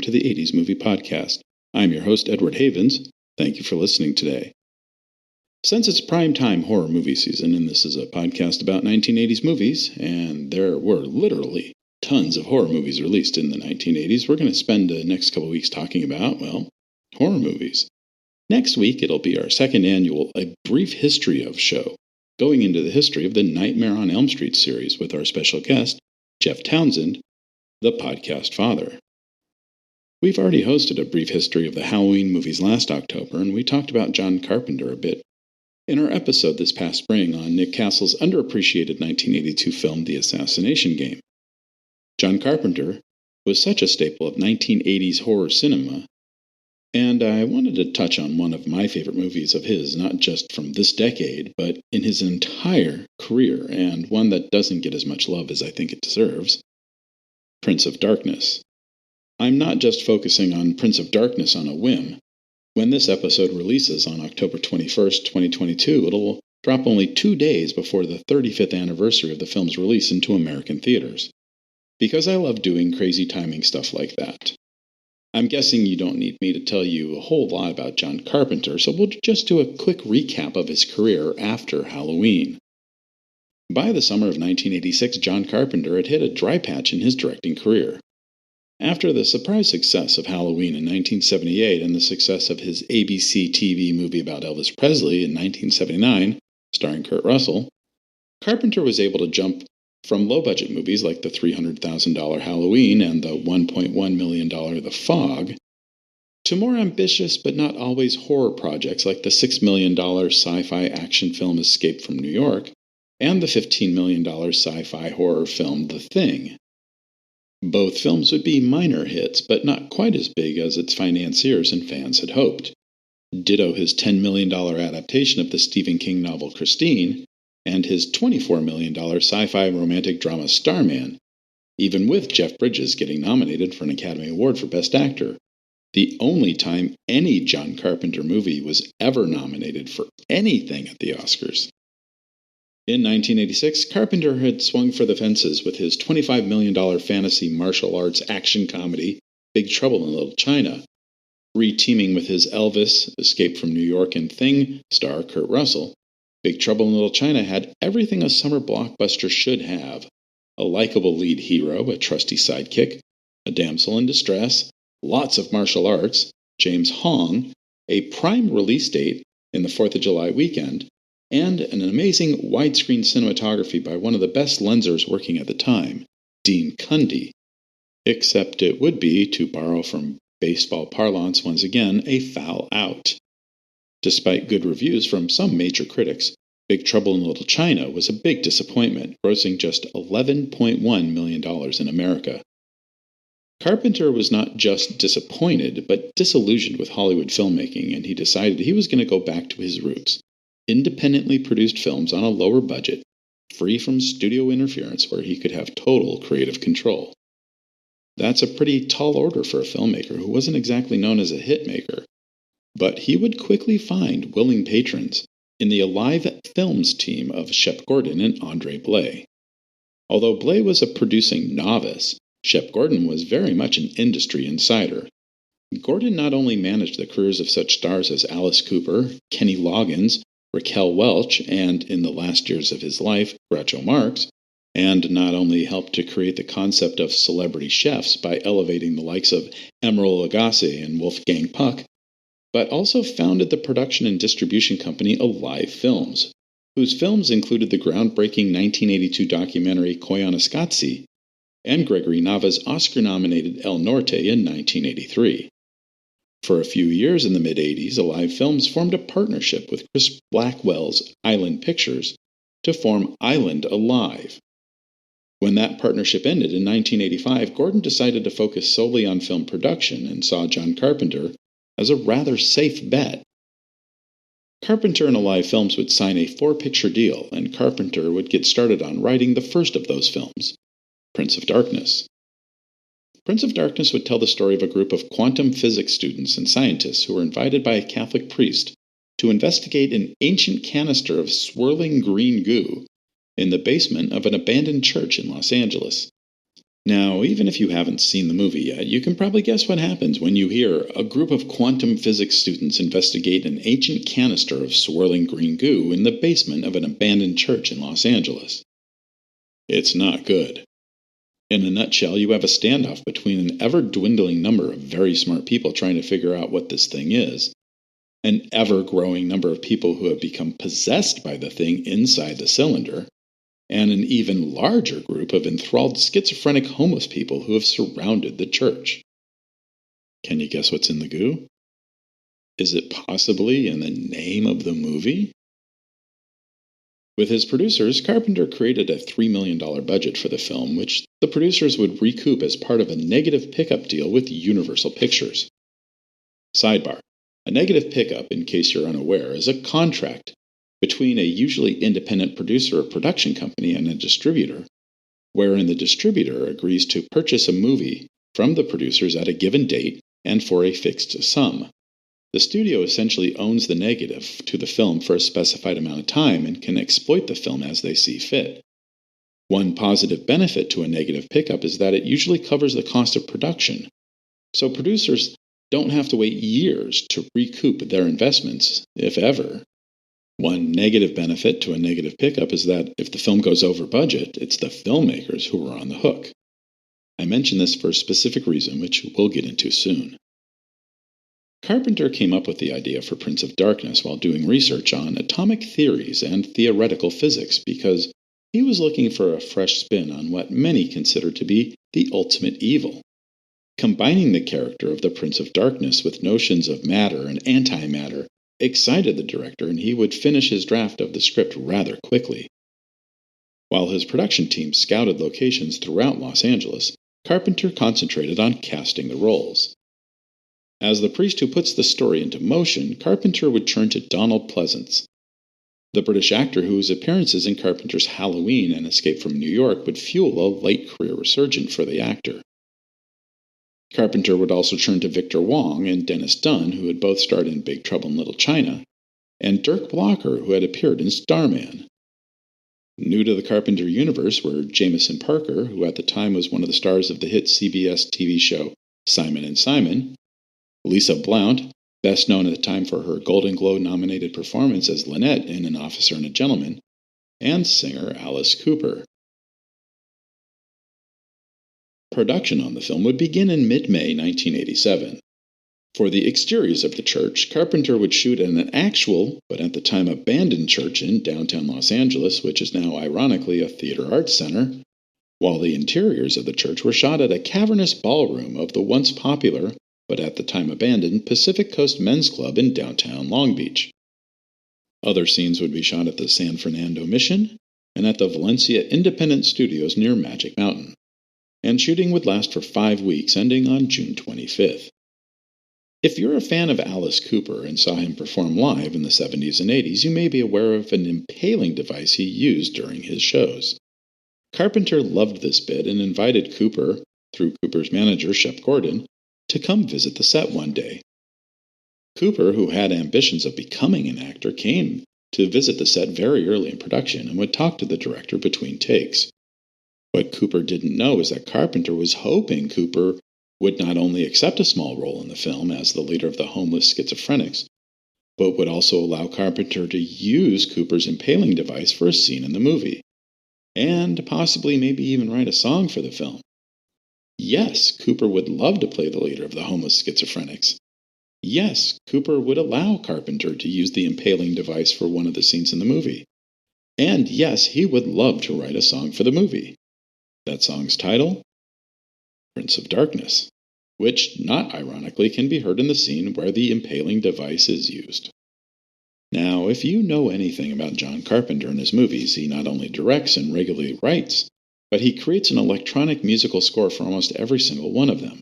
to the 80s Movie Podcast. I'm your host, Edward Havens. Thank you for listening today. Since it's primetime horror movie season, and this is a podcast about 1980s movies, and there were literally tons of horror movies released in the 1980s, we're going to spend the next couple weeks talking about, horror movies. Next week, it'll be our second annual A Brief History of show, going into the history of the Nightmare on Elm Street series with our special guest, Jeff Townsend, the podcast father. We've already hosted a brief history of the Halloween movies last October, and we talked about John Carpenter a bit in our episode this past spring on Nick Castle's underappreciated 1982 film, The Assassination Game. John Carpenter was such a staple of 1980s horror cinema, and I wanted to touch on one of my favorite movies of his, not just from this decade, but in his entire career, and one that doesn't get as much love as I think it deserves, Prince of Darkness. I'm not just focusing on Prince of Darkness on a whim. When this episode releases on October 21st, 2022, it'll drop only 2 days before the 35th anniversary of the film's release into American theaters. Because I love doing crazy timing stuff like that. I'm guessing you don't need me to tell you a whole lot about John Carpenter, so we'll just do a quick recap of his career after Halloween. By the summer of 1986, John Carpenter had hit a dry patch in his directing career. After the surprise success of Halloween in 1978 and the success of his ABC TV movie about Elvis Presley in 1979, starring Kurt Russell, Carpenter was able to jump from low-budget movies like the $300,000 Halloween and the $1.1 million The Fog, to more ambitious but not always horror projects like the $6 million sci-fi action film Escape from New York and the $15 million sci-fi horror film The Thing. Both films would be minor hits, but not quite as big as its financiers and fans had hoped. Ditto his $10 million adaptation of the Stephen King novel Christine, and his $24 million sci-fi romantic drama Starman, even with Jeff Bridges getting nominated for an Academy Award for Best Actor, the only time any John Carpenter movie was ever nominated for anything at the Oscars. In 1986, Carpenter had swung for the fences with his $25 million fantasy martial arts action comedy Big Trouble in Little China, re-teaming with his Elvis, Escape from New York, and Thing star Kurt Russell. Big Trouble in Little China had everything a summer blockbuster should have: a likable lead hero, a trusty sidekick, a damsel in distress, lots of martial arts, James Hong, a prime release date in the 4th of July weekend, and an amazing widescreen cinematography by one of the best lensers working at the time, Dean Cundy. Except it would be, to borrow from baseball parlance once again, a foul out. Despite good reviews from some major critics, Big Trouble in Little China was a big disappointment, grossing just $11.1 million in America. Carpenter was not just disappointed, but disillusioned with Hollywood filmmaking, and he decided he was going to go back to his roots: independently produced films on a lower budget, free from studio interference where he could have total creative control. That's a pretty tall order for a filmmaker who wasn't exactly known as a hit maker. But he would quickly find willing patrons in the Alive Films team of Shep Gordon and Andre Blay. Although Blay was a producing novice, Shep Gordon was very much an industry insider. Gordon not only managed the careers of such stars as Alice Cooper, Kenny Loggins, Raquel Welch, and, in the last years of his life, Groucho Marx, and not only helped to create the concept of celebrity chefs by elevating the likes of Emeril Lagasse and Wolfgang Puck, but also founded the production and distribution company Alive Films, whose films included the groundbreaking 1982 documentary Koyaanisqatsi and Gregory Nava's Oscar-nominated El Norte in 1983. For a few years in the mid-'80s, Alive Films formed a partnership with Chris Blackwell's Island Pictures to form Island Alive. When that partnership ended in 1985, Gordon decided to focus solely on film production and saw John Carpenter as a rather safe bet. Carpenter and Alive Films would sign a 4-picture deal, and Carpenter would get started on writing the first of those films, Prince of Darkness. Prince of Darkness would tell the story of a group of quantum physics students and scientists who were invited by a Catholic priest to investigate an ancient canister of swirling green goo in the basement of an abandoned church in Los Angeles. Now, even if you haven't seen the movie yet, you can probably guess what happens when you hear a group of quantum physics students investigate an ancient canister of swirling green goo in the basement of an abandoned church in Los Angeles. It's not good. In a nutshell, you have a standoff between an ever-dwindling number of very smart people trying to figure out what this thing is, an ever-growing number of people who have become possessed by the thing inside the cylinder, and an even larger group of enthralled schizophrenic homeless people who have surrounded the church. Can you guess what's in the goo? Is it possibly in the name of the movie? With his producers, Carpenter created a $3 million budget for the film, which the producers would recoup as part of a negative pickup deal with Universal Pictures. Sidebar: a negative pickup, in case you're unaware, is a contract between a usually independent producer or production company and a distributor, wherein the distributor agrees to purchase a movie from the producers at a given date and for a fixed sum. The studio essentially owns the negative to the film for a specified amount of time and can exploit the film as they see fit. One positive benefit to a negative pickup is that it usually covers the cost of production, so producers don't have to wait years to recoup their investments, if ever. One negative benefit to a negative pickup is that if the film goes over budget, it's the filmmakers who are on the hook. I mention this for a specific reason, which we'll get into soon. Carpenter came up with the idea for Prince of Darkness while doing research on atomic theories and theoretical physics because he was looking for a fresh spin on what many consider to be the ultimate evil. Combining the character of the Prince of Darkness with notions of matter and antimatter excited the director, and he would finish his draft of the script rather quickly. While his production team scouted locations throughout Los Angeles, Carpenter concentrated on casting the roles. As the priest who puts the story into motion, Carpenter would turn to Donald Pleasance. The British actor whose appearances in Carpenter's Halloween and Escape from New York would fuel a late career resurgence for the actor. Carpenter would also turn to Victor Wong and Dennis Dunn, who had both starred in Big Trouble in Little China, and Dirk Blocker, who had appeared in Starman. New to the Carpenter universe were Jameson Parker, who at the time was one of the stars of the hit CBS TV show Simon and Simon, Lisa Blount, best known at the time for her Golden Globe-nominated performance as Lynette in An Officer and a Gentleman, and singer Alice Cooper. Production on the film would begin in mid-May 1987. For the exteriors of the church, Carpenter would shoot at an actual, but at the time abandoned church in downtown Los Angeles, which is now ironically a theater arts center, while the interiors of the church were shot at a cavernous ballroom of the once popular, but at the time abandoned, Pacific Coast Men's Club in downtown Long Beach. Other scenes would be shot at the San Fernando Mission and at the Valencia Independent Studios near Magic Mountain, and shooting would last for 5 weeks, ending on June 25th. If you're a fan of Alice Cooper and saw him perform live in the 70s and 80s, you may be aware of an impaling device he used during his shows. Carpenter loved this bit and invited Cooper, through Cooper's manager Shep Gordon, to come visit the set one day. Cooper, who had ambitions of becoming an actor, came to visit the set very early in production and would talk to the director between takes. What Cooper didn't know is that Carpenter was hoping Cooper would not only accept a small role in the film as the leader of the homeless schizophrenics, but would also allow Carpenter to use Cooper's impaling device for a scene in the movie, and possibly maybe even write a song for the film. Yes, Cooper would love to play the leader of the homeless schizophrenics. Yes, Cooper would allow Carpenter to use the impaling device for one of the scenes in the movie. And yes, he would love to write a song for the movie. That song's title? Prince of Darkness, which, not ironically, can be heard in the scene where the impaling device is used. Now, if you know anything about John Carpenter and his movies, he not only directs and regularly writes, but he creates an electronic musical score for almost every single one of them.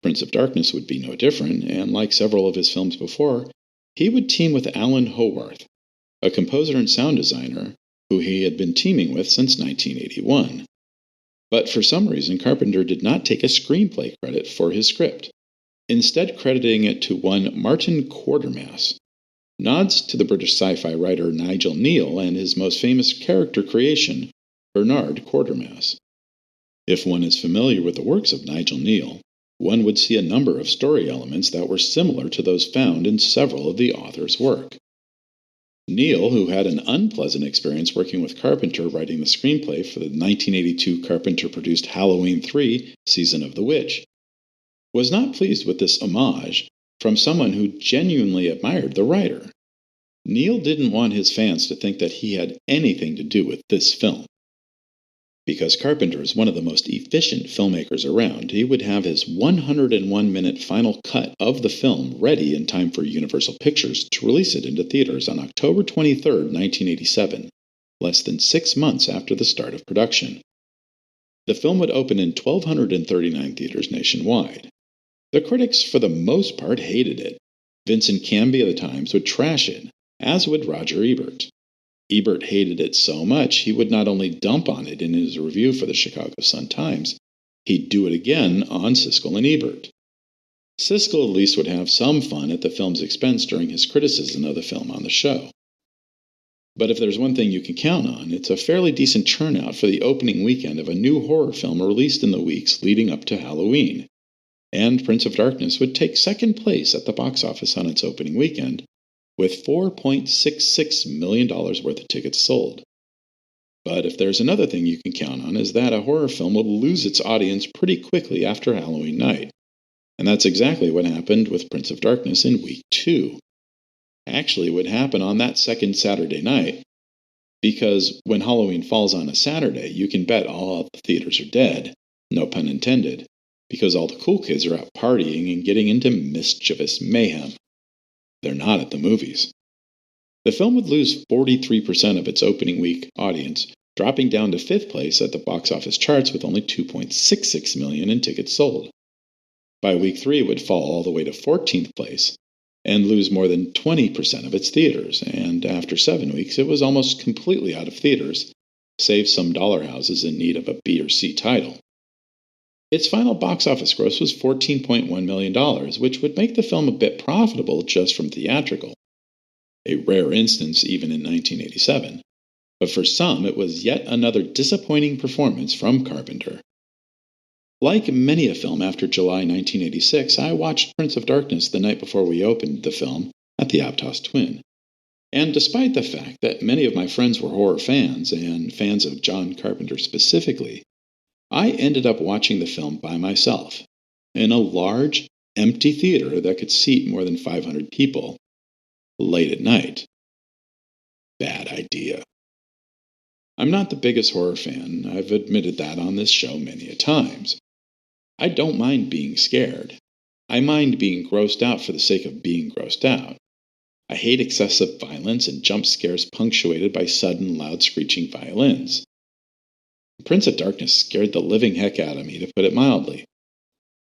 Prince of Darkness would be no different, and like several of his films before, he would team with Alan Howarth, a composer and sound designer who he had been teaming with since 1981. But for some reason, Carpenter did not take a screenplay credit for his script, instead crediting it to one Martin Quatermass. Nods to the British sci-fi writer Nigel Kneale and his most famous character creation, Bernard Quatermass. If one is familiar with the works of Nigel Neal, one would see a number of story elements that were similar to those found in several of the author's work. Neal, who had an unpleasant experience working with Carpenter writing the screenplay for the 1982 Carpenter-produced Halloween 3 Season of the Witch, was not pleased with this homage from someone who genuinely admired the writer. Neal didn't want his fans to think that he had anything to do with this film. Because Carpenter is one of the most efficient filmmakers around, he would have his 101-minute final cut of the film ready in time for Universal Pictures to release it into theaters on October 23, 1987, less than 6 months after the start of production. The film would open in 1,239 theaters nationwide. The critics, for the most part, hated it. Vincent Canby of the Times would trash it, as would Roger Ebert. Ebert hated it so much he would not only dump on it in his review for the Chicago Sun-Times, he'd do it again on Siskel and Ebert. Siskel at least would have some fun at the film's expense during his criticism of the film on the show. But if there's one thing you can count on, it's a fairly decent turnout for the opening weekend of a new horror film released in the weeks leading up to Halloween. And Prince of Darkness would take second place at the box office on its opening weekend, with $4.66 million worth of tickets sold. But if there's another thing you can count on is that a horror film will lose its audience pretty quickly after Halloween night. And that's exactly what happened with Prince of Darkness in week 2. Actually, it would happen on that second Saturday night, because when Halloween falls on a Saturday, you can bet all the theaters are dead, no pun intended, because all the cool kids are out partying and getting into mischievous mayhem. They're not at the movies. The film would lose 43% of its opening week audience, dropping down to 5th place at the box office charts with only 2.66 million in tickets sold. By week 3, it would fall all the way to 14th place and lose more than 20% of its theaters, and after 7 weeks, it was almost completely out of theaters, save some dollar houses in need of a B or C title. Its final box office gross was $14.1 million, which would make the film a bit profitable just from theatrical. A rare instance even in 1987. But for some, it was yet another disappointing performance from Carpenter. Like many a film after July 1986, I watched Prince of Darkness the night before we opened the film at the Aptos Twin. And despite the fact that many of my friends were horror fans, and fans of John Carpenter specifically, I ended up watching the film by myself, in a large, empty theater that could seat more than 500 people, late at night. Bad idea. I'm not the biggest horror fan. I've admitted that on this show many a times. I don't mind being scared. I mind being grossed out for the sake of being grossed out. I hate excessive violence and jump scares punctuated by sudden, loud, screeching violins. Prince of Darkness scared the living heck out of me, to put it mildly.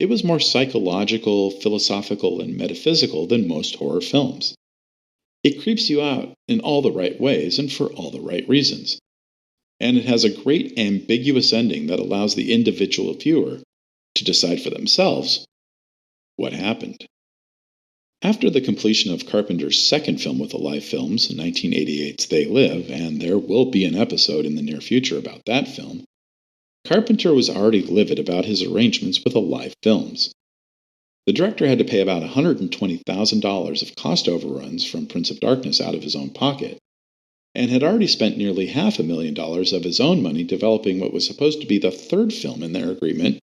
It was more psychological, philosophical, and metaphysical than most horror films. It creeps you out in all the right ways and for all the right reasons. And it has a great ambiguous ending that allows the individual viewer to decide for themselves what happened. After the completion of Carpenter's second film with the Live Films, 1988's They Live, and there will be an episode in the near future about that film, Carpenter was already livid about his arrangements with the Live Films. The director had to pay about $120,000 of cost overruns from Prince of Darkness out of his own pocket, and had already spent nearly $500,000 of his own money developing what was supposed to be the third film in their agreement,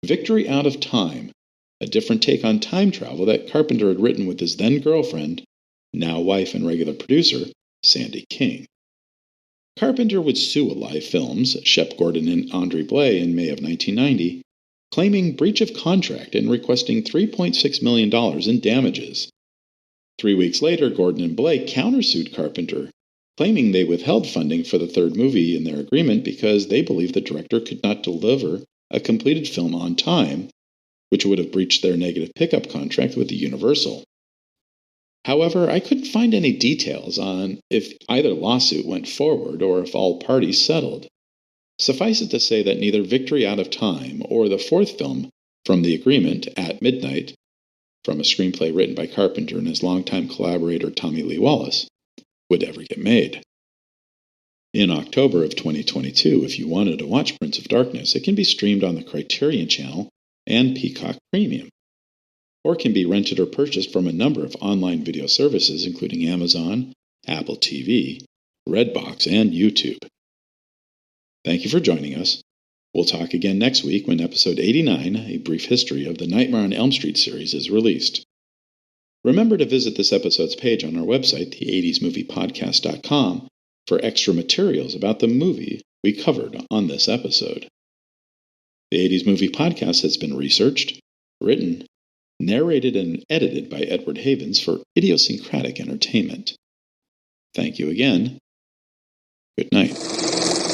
Victory Out of Time, a different take on time travel that Carpenter had written with his then-girlfriend, now wife and regular producer, Sandy King. Carpenter would sue Live Films, Shep Gordon and Andre Blay in May of 1990, claiming breach of contract and requesting $3.6 million in damages. 3 weeks later, Gordon and Blay countersued Carpenter, claiming they withheld funding for the third movie in their agreement because they believed the director could not deliver a completed film on time, which would have breached their negative pickup contract with the Universal. However, I couldn't find any details on if either lawsuit went forward or if all parties settled. Suffice it to say that neither Victory Out of Time or the fourth film from the agreement, At Midnight, from a screenplay written by Carpenter and his longtime collaborator Tommy Lee Wallace, would ever get made. In October of 2022, if you wanted to watch Prince of Darkness, it can be streamed on the Criterion Channel and Peacock Premium, or can be rented or purchased from a number of online video services including Amazon, Apple TV, Redbox, and YouTube. Thank you for joining us. We'll talk again next week when episode 89, A Brief History of the Nightmare on Elm Street series, is released. Remember to visit this episode's page on our website, the80smoviepodcast.com, for extra materials about the movie we covered on this episode. The 80s Movie Podcast has been researched, written, narrated, and edited by Edward Havens for idiosyncratic entertainment. Thank you again. Good night.